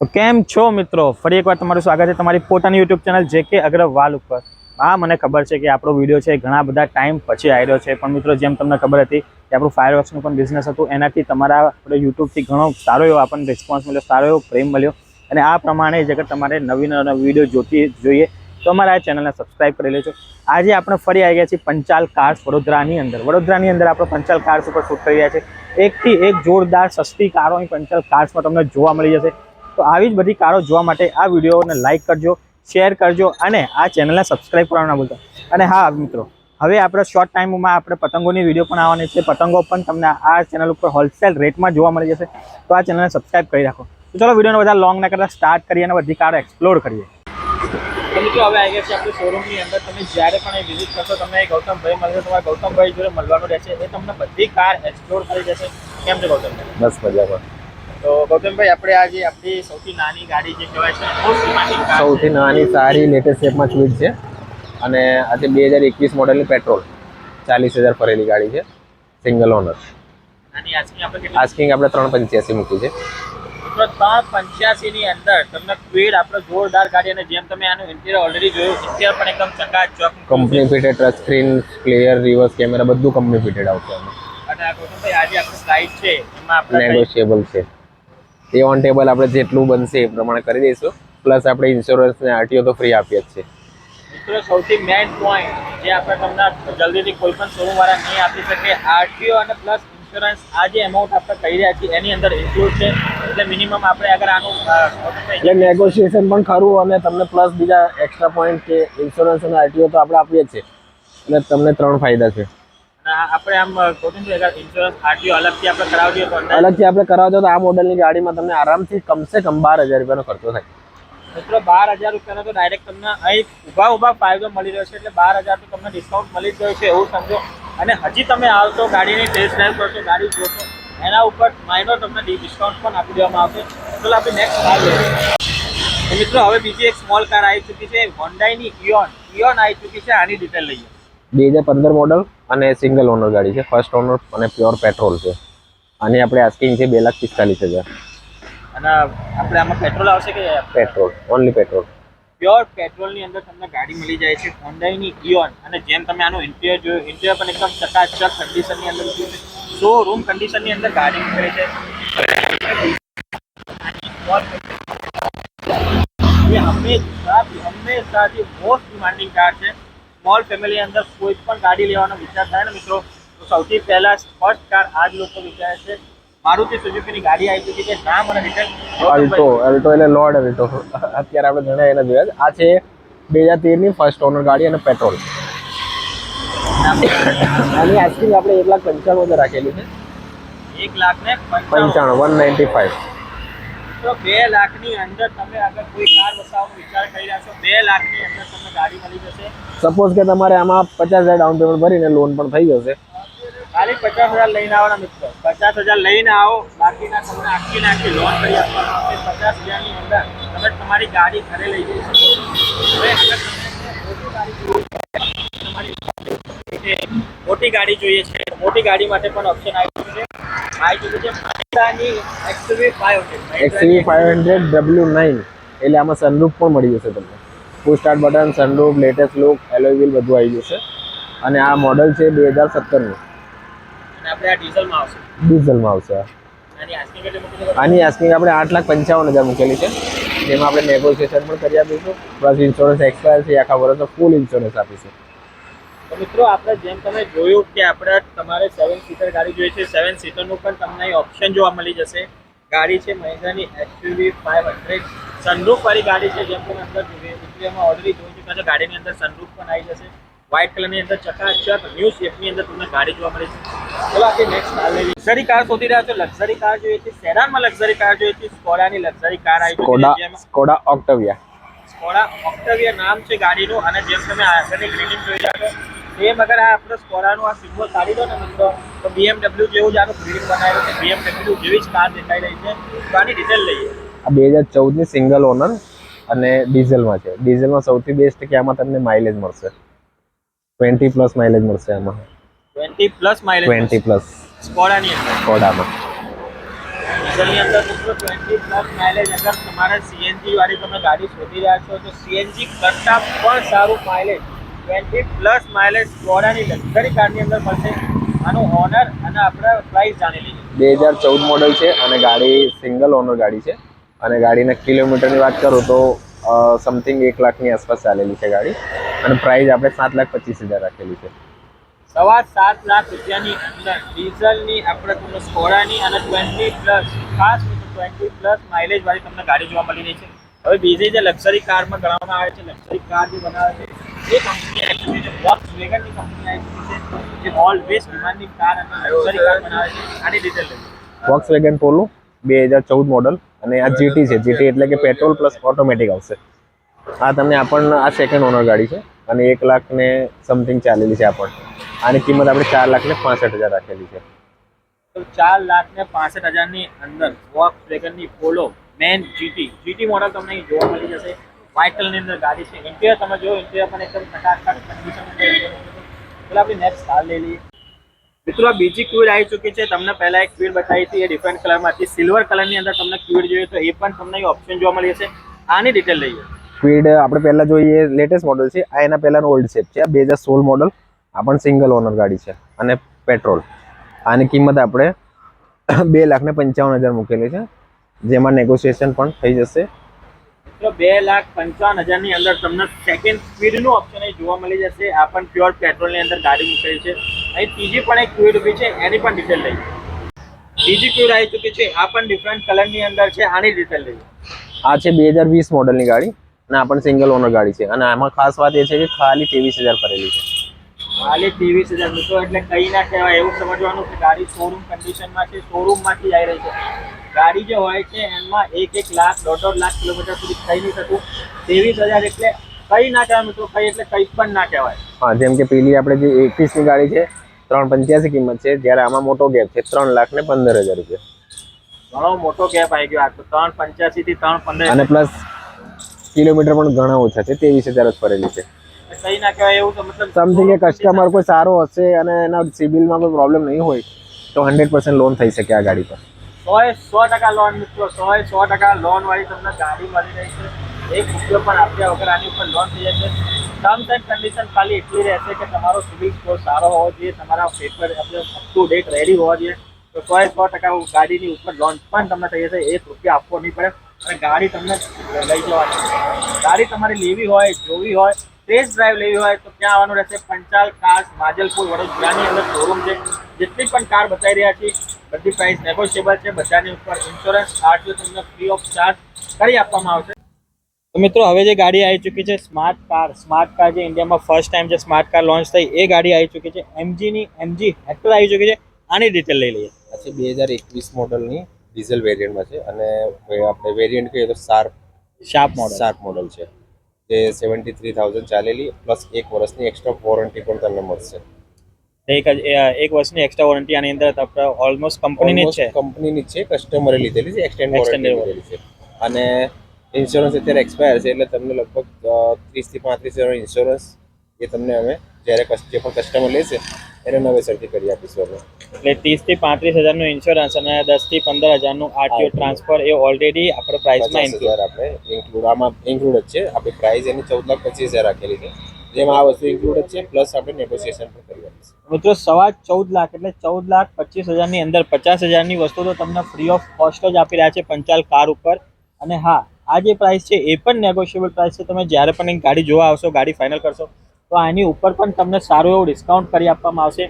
તો કેમ છો મિત્રો, ફરી એકવાર તમારું સ્વાગત છે તમારી પોતાની યુટ્યુબ ચેનલ જેકે અગ્રવાલ ઉપર। હા, મને ખબર છે કે આપણો વિડીયો છે ઘણા બધા ટાઈમ પછી આવ્યો છે, પણ મિત્રો જેમ તમને ખબર હતી કે આપણું ફાયરવર્ક્સનું પણ બિઝનેસ હતું, એનાથી તમારા આપણે યુટ્યુબથી ઘણો સારો એવો આપણને રિસ્પોન્સ મળ્યો, સારો એવો પ્રેમ મળ્યો। અને આ પ્રમાણે જ અગર તમારે નવી વિડીયો જોઈએ તો અમારા આ ચેનલને સબસ્ક્રાઈબ કરી લેજો। આજે આપણે ફરી આવી ગયા છીએ પંચાલ કાર્સ વડોદરાની અંદર આપણે પંચાલ કાર્સ ઉપર શૂટ કરી રહ્યા છે। એકથી એક જોરદાર સસ્તી કારો અહીં પંચાલ કાર્સમાં તમને જોવા મળી જશે। તો આવી જ બધી કારો જોવા માટે આ વિડીયોને લાઇક કરજો, શેર કરજો અને આ ચેનલને સબસ્ક્રાઈબ કરવાનું ના ભૂલતા। અને હા મિત્રો, હવે આપણે શોર્ટ ટાઈમમાં આપણે પતંગોની વિડીયો પણ આવવાની છે। પતંગો પણ તમને આ ચેનલ ઉપર હોલસેલ રેટમાં જોવા મળી જશે, તો આ ચેનલને સબસ્ક્રાઈબ કરી રાખો। તો ચલો વિડીયોને બધા લોંગ ના કરતા સ્ટાર્ટ કરીએ અને બધી કારો એક્સપ્લોર કરીએ। તો મિત્રો હવે આવી ગયા છે આપણી શોરૂમની અંદર। તમે જ્યારે પણ અહીં વિઝિટ કરશો તમને ગૌતમભાઈ મળશે, તમારે ગૌતમભાઈ જોડે મળવાનું રહેશે, એ તમને બધી કાર એક્સપ્લોર કરી જશે। કેમ છે ગૌતમભાઈ? બસ મજામાં। તો ગૌતમભાઈ, આપણે આજે આપણી સૌથી નાની ગાડી જે કહેવાય છે સૌથી નાની સારી લેટેસ્ટ શેપમાં સ્વીટ છે અને આજે 2021 મોડેલની પેટ્રોલ 40,000 ફરેલી ગાડી છે, સિંગલ ઓનર। નાની આસ્કિંગ આપણે 385 મૂકી છે। મિત્રો 385 ની અંદર તમને સ્પીડ આપણે જોરદાર ગાડી, અને જેમ તમે આનું ઇન્ટિરિયર ઓલરેડી જોયું, ઇન્ટિરિયર પણ એકદમ ચકાચક, company fitted touch screen, player, reverse camera બધું કંપની ફિટેડ આવશે આમાં। અને આ ગૌતમભાઈ આજે આપણી પ્રાઇસ છે એમાં આપણે નેગોશિયેબલ છે, એ ઓન ટેબલ આપણે જેટલું બનશે એ પ્રમાણે કરી દઈશું। પ્લસ આપણે ઇન્સ્યોરન્સ ને આરટીઓ તો ફ્રી આપીએ જ છે। મિત્રો સૌથી મેઇન પોઈન્ટ જે આપણે તમને જલ્દીથી કોઈ પણ શોરૂમ વાળા નહીં આપી શકે, આરટીઓ અને પ્લસ ઇન્સ્યોરન્સ આ જે એમાઉન્ટ આપણે કહી રહ્યા છીએ એની અંદર ઇન્ક્લુડ છે। એટલે મિનિમમ આપણે અગર આનું એટલે નેગોશિએશન પણ ખરું અને તમને પ્લસ બીજા એક્સ્ટ્રા પોઈન્ટ કે ઇન્સ્યોરન્સ અને આરટીઓ તો આપણે આપીએ જ છે, એટલે તમને 3 ફાયદા છે। આપણે આમ ગૌતમભાઈ અગર ઇન્સ્યોરન્સ આરટીઓ અલગથી આપણે કરાવજો તો અલગથી આપણે કરાવજો તો આ મોડેલની ગાડીમાં તમને આરામથી કમસે કમ 12,000 રૂપિયાનો ખર્ચો થાય। મિત્રો 12,000 રૂપિયાનો તો ડાયરેક્ટ તમને અહીં ઊભા ફાયદો મળી રહ્યો છે, એટલે 12,000 તો તમને ડિસ્કાઉન્ટ મળી જ ગયું છે એવું સમજો। અને હજી તમે આવશો, ગાડીની ટેસ્ટ ડ્રાઈવ કરશો, ગાડી જોશો, એના ઉપર માઇનર તમને ડિસ્કાઉન્ટ પણ આપી દેવામાં આવશે। ચલો આપણે નેક્સ્ટ કાર લઈએ। તો મિત્રો હવે બીજી એક સ્મોલ કાર આવી ચૂકી છે, હોન્ડાઈની ઇયોન આવી ચૂકી છે, આની ડિટેલ લઈએ। 2015 મોડલ અને સિંગલ ઓનર ગાડી છે, ફર્સ્ટ ઓનર અને પ્યોર પેટ્રોલ છે। આની આપણે આસ્કિંગ છે 2,45,000। અને આપણે આમાં પેટ્રોલ આવશે કે પેટ્રોલ, ઓનલી પેટ્રોલ, પ્યોર પેટ્રોલની અંદર તમને ગાડી મળી જાય છે, હોન્ડાઈની ઇયોન। અને જેમ તમે આનું ઇન્ટિરિયર જોયું, ઇન્ટિરિયર પણ એકદમ ચકાચક કન્ડિશનની અંદર છે, શોરૂમ કન્ડિશનની અંદર ગાડી નીકળે છે। એ હંમેશાથી મોસ્ટ ડિમાન્ડિંગ કાર છે। સ્મોલ ફેમિલી અંદર કોઈ પણ ગાડી લેવાનો વિચાર થાય ને મિત્રો, તો સૌથી પહેલા ફર્સ્ટ કાર આ જ લોકો વિચારે છે। મારુતિ સુઝુકીની ગાડી આવી ચૂકી છે, નામ અને ડિટેલ અલ્ટો એટલે લોર્ડ અલ્ટો, અત્યારે આપણે ઘણા એના જોયા। આ છે 2013ની ફર્સ્ટ ઓનર ગાડી અને પેટ્રોલ। આની આસ્કિંગ આપણે 1,95,000 રાખેલી છે। 1,95,000 195। તો 2 લાખની અંદર તમે અગર કોઈ કાર વસાવવાનો વિચાર કરી રહ્યા છો, 2 લાખની અંદર તમને ગાડી મળી જશે। સપોઝ કે તમારે આમાં 50,000 ડાઉન પેમેન્ટ ભરીને લોન પણ થઈ જશે। ખાલી 50,000 લઈને આવવાના મિત્રો, 50,000 લઈને આવો, બાકીના તમને આખી લોન કરી આપવામાં આવશે। 50,000ની અંદર તમે તમારી ગાડી ઘરે લઈ જઈ શકો છો। હવે અગર મોટી ગાડી જોઈએ છે, મોટી ગાડી માટે પણ ઓપ્શન આવી ચૂક્યું છે મહિન્દ્રાની XUV 500 W9, એટલે આમાં સનરૂફ પણ મળી જશે તમને। Full start button, sunroof, latest look, alloy wheel બધું આવી જશે। અને આ મોડલ છે 2017નું, અને આપણે આ ડીઝલમાં આવશે। ડીઝલમાં આવશે। આની આસ્કિંગ આપણે 8,55,000 મૂકેલી છે, જેમાં આપણે નેગોશિએશન પણ કરી આપીશું, પ્લસ ઇન્સ્યોરન્સ એક્સપાયર છે આખા વર્ષનો ફૂલ ઇન્સ્યોરન્સ આપીશું। તો મિત્રો આપણે જેમ તમે જોયું કે આપણે તમારે 7 સીટર ગાડી જોઈએ છે, 7 સીટરનું પણ તમને અહીં ઓપ્શન જોવા મળી જશે। ગાડી છે મહિન્દ્રાની XUV 500, સનરૂફ વાળી ગાડી છે। જેમ તમે અંદર ઇન્ટિરિયરમાં ઓલરેડી જોઈ ચૂક્યા છો, ગાડીની અંદર સનરૂફ પણ આવી જશે। વ્હાઇટ કલરની અંદર ચકાચક ન્યૂ શેપની અંદર તમને ગાડી જોવા મળે છે। ચલો આપણે નેક્સ્ટ કાર લઈએ। લક્ઝરી કાર શોધી રહ્યા છો, લક્ઝરી કાર જોઈએ છે, સેડાનમાં લક્ઝરી કાર જોઈએ છે, સ્કોડાની લક્ઝરી કાર આવી છે, સ્કોડા ઓક્ટાવિયા। સ્કોડા ઓક્ટાવિયા નામ છે ગાડીનું। અને જેમ તમે આગળની ગ્રીનિંગ જોઈ રહ્યા છો, સેમ અગર આ આપણે સ્કોડાનું આ સિમ્બોલ કાઢી દો ને મિત્રો, તો BMW જેવું જ આનું ગ્રીનિંગ બનાવેલું છે, BMW જેવી જ કાર દેખાઈ રહી છે। તો આની ડિટેલ લઈએ। આ 2014ની સિંગલ ઓનર અને ડીઝલમાં છે। ડીઝલમાં સૌથી બેસ્ટ કે આમાં તમને માઇલેજ મળશે 20+ માઇલેજ મળશે આમાં, 20+ માઇલેજ 20+ સ્કોડાની અંદર। સ્કોડામાં ડીઝલની અંદર મિત્રો 20 પ્લસ માઇલેજ. અગર તમારે સીએનજી વાળી તમે ગાડી શોધી રહ્યા છો તો સીએનજી કરતાં પણ સારું માઇલેજ 20 પ્લસ માઇલેજ સ્કોડાની લક્ઝરી કારની અંદર મળશે. આનું ઓનર અને આપણે પ્રાઇસ જાણી લઈએ. 2014 મોડલ છે અને ગાડી સિંગલ ઓનર ગાડી છે અને ગાડીના કિલોમીટરની વાત કરું તો સમથિંગ 1 લાખની આસપાસ ચાલેલી છે ગાડી અને પ્રાઇસ આપણે 7,25,000 રાખેલી છે. 7.5 લાખ રૂપિયાની અંદર ડીઝલની આપણે તમને સ્કોડાની અને 20 પ્લસ ખાસ 20 પ્લસ માઇલેજ વાળી તમને ગાડી જોવા મળી રહી છે. હવે બીજી જે લક્ઝરી કારમાં ગણવામાં આવે છે, લક્ઝરી કાર જે બનાવે છે એ કંપની આવી ચૂકી છે, વોક્સવેગનની કંપની આવી ચૂકી છે જે ઓલવેઝ ડિમાન્ડિંગ કાર અને લક્ઝરી કાર બનાવે છે. આની ડિટેલ લઈએ. વોક્સવેગન પોલો 2014 મોડલ અને આ જીટી છે. જીટી એટલે કે પેટ્રોલ પ્લસ ઓટોમેટિક આવશે. આ તમને આપણને આ સેકન્ડ ઓનર ગાડી છે અને 1 લાખ ને સમથિંગ ચાલેલી છે આપણને. આની કિંમત આપણે 4,65,000 રાખેલી છે. તો 4,65,000ની અંદર વોક્સવેગનની પોલો મેન જીટી મોડલ તમને અહીં જોવા મળી જશે. વ્હાઇટ કલરની અંદર ગાડી છે. ઇન્ટિરિયર તમે જો, ઇન્ટિરિયર પણ એકદમ ખટાખટ કન્ડિશનમાં. એટલે આપણે નેક્સ્ટ કાર લઈ લઈએ. મિત્રો આ બીજી ક્વિડ આવી ચૂકી છે. તમને પહેલા એક ક્વિડ બતાવી હતી, એ ડિફરન્ટ કલરમાં હતી. સિલ્વર કલરની અંદર તમને ક્વિડ જોઈએ તો એ પણ તમને ઓપ્શન જોવા મળી જશે. આની ડિટેલ લઈએ. ક્વિડ આપણે પહેલા જોઈએ, લેટેસ્ટ મોડલ છે. આ એના પહેલાનો ઓલ્ડ શેપ છે. 2016 મોડલ. આ પણ સિંગલ ઓનર ગાડી છે અને પેટ્રોલ. આની કિંમત આપણે 2,55,000 મૂકેલી છે, જેમાં નેગોશિએશન પણ થઈ જશે. મિત્રો 2,55,000ની અંદર તમને સેકન્ડ સ્પીડનું ઓપ્શન અહીં જોવા મળી જશે. આ પણ પ્યોર પેટ્રોલની અંદર ગાડી મૂકેલી છે. અહીં ત્રીજી પણ એક ક્વિડ ઊભી છે, એની પણ ડિટેલ લઈએ. ત્રીજી ક્વિડ આવી ચૂકી છે. આ પણ ડિફરન્ટ કલરની અંદર છે. આની ડિટેલ લઈએ. આ છે 2020 મોડલની ગાડી અને આ પણ સિંગલ ઓનર ગાડી છે અને આમાં ખાસ વાત એ છે કે ખાલી 23,000 ભરેલી છે. ખાલી 23,000 મિત્રો એટલે કઈ ના કહેવાય એવું સમજવાનું કે ગાડી શોરૂમ કન્ડિશનમાં છે, શોરૂમમાંથી આવી રહી છે. ગાડી જે હોય છે એમાં 1 લાખ 1.5 લાખ કિલોમીટર સુધી થઈ નહીં થતું. 23,000 એટલે કઈ ના કહેવાય મિત્રો, કઈ એટલે કઈ પણ ના કહેવાય. હા, જેમ કે પેલી આપણે જે 21ની ગાડી છે 3,85 કિંમત છે, જ્યારે આમાં મોટો ગેપ છે 3,15,000 રૂપિયા. ઘણો મોટો ગેપ આવી ગયો. આ તો 3,85 થી 3,15 અને પ્લસ કિલોમીટર પણ ઘણા ઓછા છે, 23,000 જ ભરેલી છે. કઈ ના કહેવાય એવું તો મતલબ સમથિંગ કે કસ્ટમર કોઈ સારો હશે અને એના સિબિલમાં કોઈ પ્રોબ્લેમ નહીં હોય તો 100% લોન થઈ શકે આ ગાડી પર. 100% લોન મિત્રો, 100% લોન વાળી તમને ગાડી મળી રહી છે. એક રૂપિયો પણ આપ્યા વગર આની ઉપર લોન થઈ જશે. ટર્મ્સ એન્ડ કન્ડિશન ખાલી એટલી રહેશે કે તમારો સિબિલ સ્કોર સારો હોવો જોઈએ, તમારા paper up to date ready હોવા જોઈએ. તો 100% ગાડીની ઉપર લોન પણ તમને થઈ જશે. 1 રૂપિયા આપવો નહીં પડે અને ગાડી તમને લઈ જવાની. ગાડી તમારે લેવી હોય, જોવી હોય, ટેસ્ટ ડ્રાઈવ લેવી હોય તો ક્યાં આવવાનું રહેશે? પંચાલ કાર્સ, માજલપુર, વડોદરાની અંદર શોરૂમ છે. જેટલી પણ કાર બતાવી રહ્યા છીએ બધી પ્રાઇસ નેગોશિયેબલ છે. બધાની ઉપર ઇન્સ્યોરન્સ આરટીઓ તમને ફ્રી ઓફ ચાર્જ કરી આપવામાં આવશે. તો મિત્રો હવે જે ગાડી આવી ચૂકી છે સ્માર્ટ કાર જે ઇન્ડિયામાં ફર્સ્ટ ટાઈમ જે સ્માર્ટ કાર લોન્ચ થઈ એ ગાડી આવી ચૂકી છે. એમજી હેક્ટર આવી ચૂકી છે. આની ડિટેલ લઈ લઈએ. આ છે 2021 મોડલની ડીઝલ વેરિયન્ટમાં છે અને આપણે વેરિયન્ટ કહીએ તો શાર્પ મોડલ છે. જે 73,000 ચાલેલી પ્લસ 1 વર્ષની એક્સ્ટ્રા વોરંટી પણ તમને મળશે. એક વર્ષની એક્સ્ટ્રા વોરંટી આની અંદર ઓલમોસ્ટ કંપનીની જ છે. કંપનીની જ છે, કસ્ટમરે લીધેલી છે, એક્સટેન્ડ વોરંટી લીધેલી છે. અને ઇન્સ્યોરન્સ અત્યારે એક્સપાયર છે એટલે તમને લગભગ 30 થી 35,000 ઇન્સ્યોરન્સ એ તમને અમે જ્યારે જે પણ કસ્ટમર લેશે એને નવેસરથી કરી આપીશું અમે. એટલે 30 થી 35,000નું ઇન્સ્યોરન્સ અને 10 થી 15,000નું આરટીઓ ટ્રાન્સફર એ ઓલરેડી આપણે પ્રાઇસમાં આપણે આમાં ઇન્ક્લુડ જ છે. આપણી પ્રાઇસ એની 14,25,000 રાખેલી છે, જેમાં આ વસ્તુ ઇન્ક્લુડ જ છે, પ્લસ આપણે નેગોશિએશન પણ કરી આપીશું. મિત્રો 14.5 લાખ એટલે 14,25,000ની અંદર 50,000ની વસ્તુ તો તમને ફ્રી ઓફ કોસ્ટ જ આપી રહ્યા છે પંચાલ કાર ઉપર. અને હા, આ જે પ્રાઇસ છે એ પણ નેગોશિયેબલ પ્રાઇસ છે. તમે જ્યારે પણ એક ગાડી જોવા આવશો, ગાડી ફાઇનલ કરશો તો આની ઉપર પણ તમને સારું એવું ડિસ્કાઉન્ટ કરી આપવામાં આવશે.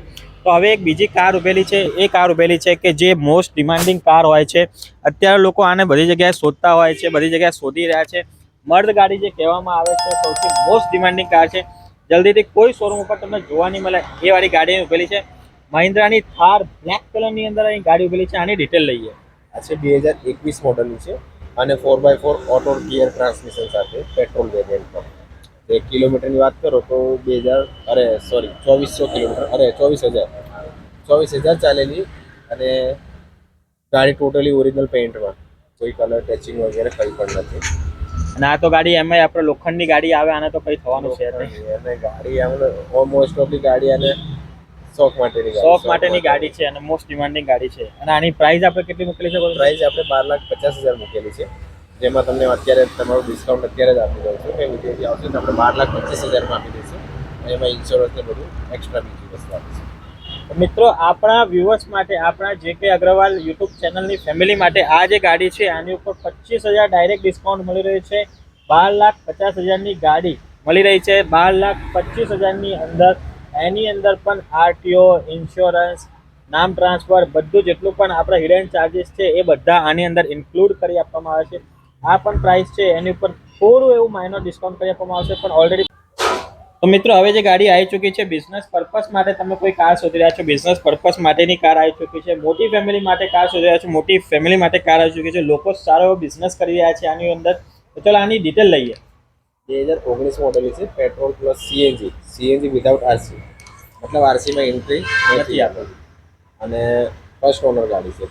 તો હવે એક બીજી કાર ઉભેલી છે. એ કાર ઉભેલી છે કે જે મોસ્ટ ડિમાન્ડિંગ કાર હોય છે. અત્યારે લોકો આને બધી જગ્યાએ શોધતા હોય છે, બધી જગ્યાએ શોધી રહ્યા છે. મર્દ ગાડી જે કહેવામાં આવે છે, સૌથી મોસ્ટ ડિમાન્ડિંગ કાર છે. જલ્દીથી કોઈ શોરૂમ ઉપર તમને જોવા નહીં મળે એ વાળી ગાડી ઉભેલી છે. મહિન્દ્રાની થાર બ્લેક કલરની અંદર અહીં ગાડી ઉભેલી છે. આની ડિટેલ લઈએ. આ છે 2021 મોડલની છે અને 4x4 ઓટો ગિયર ટ્રાન્સમિશન સાથે પેટ્રોલ વેરિયન્ટમાં. એક કિલોમીટરની વાત કરો તો 24,000 ચાલેલી અને ગાડી ટોટલી ઓરિજિનલ પેઇન્ટમાં, કોઈ કલર ટચિંગ વગેરે કંઈ પણ નથી. અને આ તો ગાડી એમાં આપણે લોખંડની ગાડી આવે, આને તો કંઈ થવાનું છે નહીં. અને ગાડી આમ મોસ્ટ ઓફલી ગાડી અને શોખ માટેની ગાડી. શોખ માટેની ગાડી છે અને મોસ્ટ ડિમાન્ડિંગ ગાડી છે. અને આની પ્રાઇસ આપણે કેટલી મૂકેલી છે? પ્રાઇસ આપણે 12,50,000 મૂકેલી છે, જેમાં તમને અત્યારે તમારું ડિસ્કાઉન્ટ અત્યારે જ આપી દઉં છું કે વિડીયોથી આવશે તો આપણે 12,25,000 આપી દઈશું. અને એમાં ઇન્સ્યોરન્સ ને બધું એક્સ્ટ્રા બીજી વસ્તુ આપીશું. મિત્રો આપણા વ્યુઅર્સ માટે, આપણા JK અગ્રવાલ યુટ્યુબ ચેનલની ફેમિલી માટે આ જે ગાડી છે આની ઉપર 25,000 ડાયરેક્ટ ડિસ્કાઉન્ટ મળી રહ્યું છે. 12,50,000ની ગાડી મળી રહી છે. 12,25,000ની અંદર એની અંદર પણ RTO, ઇન્સ્યોરન્સ, નામ ટ્રાન્સફર બધું જેટલું પણ આપણા હિડન ચાર્જીસ છે એ બધા આની અંદર ઇન્ક્લુડ કરી આપવામાં આવે છે. આ પણ પ્રાઇસ છે એની ઉપર થોડું એવું માઇનર ડિસ્કાઉન્ટ કરી આપવામાં આવશે, પણ ઓલરેડી. તો મિત્રો હવે જે ગાડી આવી ચૂકી છે, બિઝનેસ પર્પસ માટે તમે કોઈ કાર શોધી રહ્યા છો, બિઝનેસ પર્પસ માટેની કાર આવી ચૂકી છે, મોટી ફેમિલી માટે કાર શોધી રહ્યા છો, મોટી ફેમિલી માટે કાર આવી ચૂકી છે, લોકો સારો એવો બિઝનેસ કરી રહ્યા છે આની અંદર. તો ચાલો આની ડિટેલ લઈએ. 2019 મોડેલ છે, petrol plus CNG without RC, મતલબ RCમાં એન્ટ્રી નથી આપેલી અને ફર્સ્ટ ઓનર ગાડી છે.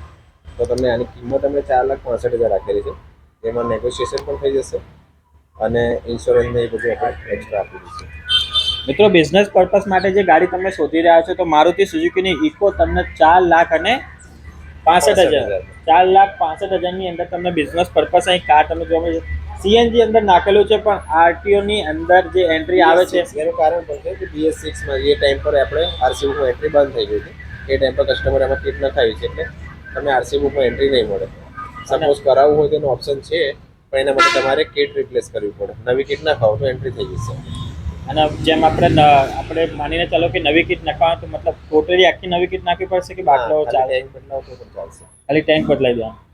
તો તમને આની કિંમત અમે 4,65,000 રાખેલી છે, જેમાં નેગોશિએશન પણ થઈ જશે અને ઇન્સ્યોરન્સ ને એ બધું આપણે એક્સ્ટ્રા આપી દઈશું. મિત્રો બિઝનેસ પર્પસ માટે જે ગાડી તમે શોધી રહ્યા છો તો મારુતિ સુઝુકીની ઇકો તમને 4,65,000 4,65,000ની અંદર તમને બિઝનેસ પર્પસ અહીં કાર તમે જોવા મળે છે. CNG અંદર નાખેલું છે, પણ RTO ની અંદર જે એન્ટ્રી આવે છે એનું કારણ પણ છે કે BS6માં એ ટાઈમ પર આપણે RC બુકમાં એન્ટ્રી બંધ થઈ ગઈ હતી. એ ટાઈમ પર કસ્ટમર એમાં કિટ નખાવી છે, એટલે તમને RC બુકમાં એન્ટ્રી નહીં મળે. સપોઝ કરાવવું હોય તો એનો ઓપ્શન છે, પણ એના માટે તમારે કિટ રિપ્લેસ કરવી પડે. નવી કિટ નખાવો તો એન્ટ્રી થઈ જશે. અને જેમ આપણે માનીને ચાલો કે નવી કિટ નાખવા, તો મતલબ ટોટલી આખી નવી કિટ નાખવી પડશે કે બાટલો ચાલે? ટેન્ક બદલાવો તો પણ ચાલશે. ખાલી ટેન્ક બદલાઈ દેવાનું.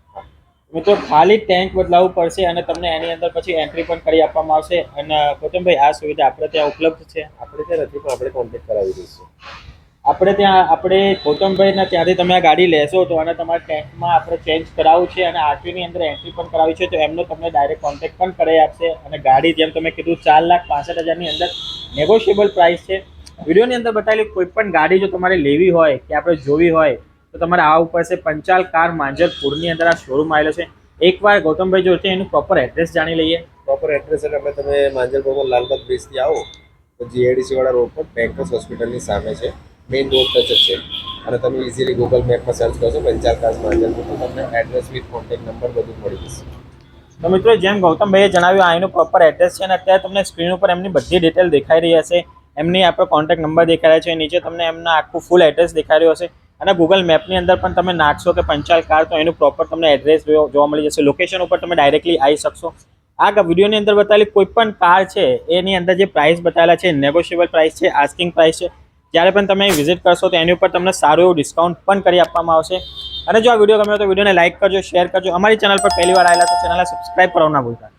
મિત્રો ખાલી ટેન્ક બદલાવવું પડશે અને તમને એની અંદર પછી એન્ટ્રી પણ કરી આપવામાં આવશે. અને ગૌતમભાઈ આ સુવિધા આપણે ત્યાં ઉપલબ્ધ છે? આપણે ત્યાં નથી, પણ આપણે કોન્ટેક્ટ કરાવી દઈશું. આપણે ગૌતમભાઈના ત્યાંથી તમે આ ગાડી લેશો તો અને તમારા ટેન્કમાં આપણે ચેન્જ કરાવવું છે અને RTOની અંદર એન્ટ્રી પણ કરાવી છે, તો એમનો તમને ડાયરેક્ટ કોન્ટેક્ટ પણ કરાવી આપશે. અને ગાડી જેમ તમે કીધું 4,65,000ની અંદર નેગોશિયેબલ પ્રાઇસ છે. વિડીયોની અંદર બતાવેલી કોઈ પણ ગાડી જો તમારે લેવી હોય કે આપણે જોવી હોય તો તમારે આવવું પડશે પંચાલ કાર માંજલપુરની અંદર આ શોરૂમ આવેલો છે. એકવાર ગૌતમભાઈ જો છે એનું પ્રોપર એડ્રેસ જાણી લઈએ. પ્રોપર એડ્રેસ એટલે આપણે તમે માંજલપુરમાં લાલબાગ બ્રિજથી આવો તો GIDC વાળા રોડ પર બેંકર્સ હોસ્પિટલની સામે છે, મેઇન રોડ ટચ જ છે. અને તમે ઇઝીલી ગૂગલ મેપમાં સર્ચ કરશો પંચાલ કાર્સ માંજલપુર તો તમને એડ્રેસ વિથ કોન્ટેક્ટ નંબર બધું મળી જશે. તો મિત્રો જેમ ગૌતમભાઈએ જણાવ્યું આ એનું પ્રોપર એડ્રેસ છે અને અત્યારે તમને સ્ક્રીન ઉપર એમની બધી ડિટેલ દેખાઈ રહી હશે. એમની આપણો કોન્ટેક્ટ નંબર દેખાઈ રહ્યા છે, નીચે તમને એમના આખું ફૂલ એડ્રેસ દેખાઈ રહ્યું હશે. અને ગૂગલ મેપની અંદર પણ તમે નાખશો કે પંચાલ કાર તો એનું પ્રોપર તમને એડ્રેસ જોવા મળી જશે. લોકેશન ઉપર તમે ડાયરેક્ટલી આવી શકશો. આ વિડીયોની અંદર બતાવેલી કોઈ પણ કાર છે એની અંદર જે પ્રાઇસ બતાવેલા છે નેગોશિયેબલ પ્રાઇસ છે, આસ્કિંગ પ્રાઇસ છે. જ્યારે પણ તમે વિઝિટ કરશો તો એની ઉપર તમને સારું એવું ડિસ્કાઉન્ટ પણ કરી આપવામાં આવશે. અને જો આ વિડીયો ગમ્યો તો વિડીયોને લાઇક કરજો, શેર કરજો. અમારી ચેનલ પર પહેલી વાર આવેલા તો ચેનલને સબસ્ક્રાઇબ કરવાનું ના ભૂલતા.